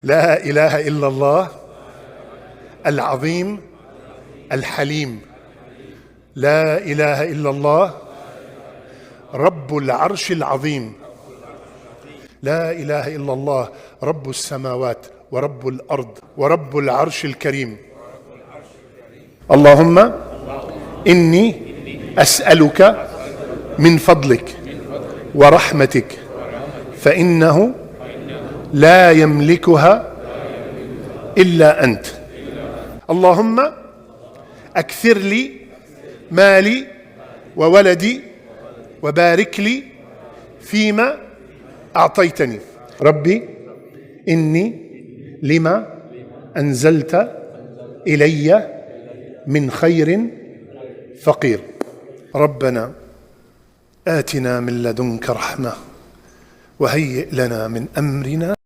لا إله إلا الله العظيم الحليم. لا إله إلا الله رب العرش العظيم. لا إله إلا الله رب السماوات ورب الأرض ورب العرش الكريم. اللهم إني أسألك من فضلك ورحمتك فإنه لا يملكها إلا أنت. اللهم أكثر لي مالي وولدي وبارك لي فيما أعطيتني. ربي إني لما أنزلت إلي من خير فقير. ربنا آتنا من لدنك رحمة وهيئ لنا من أمرنا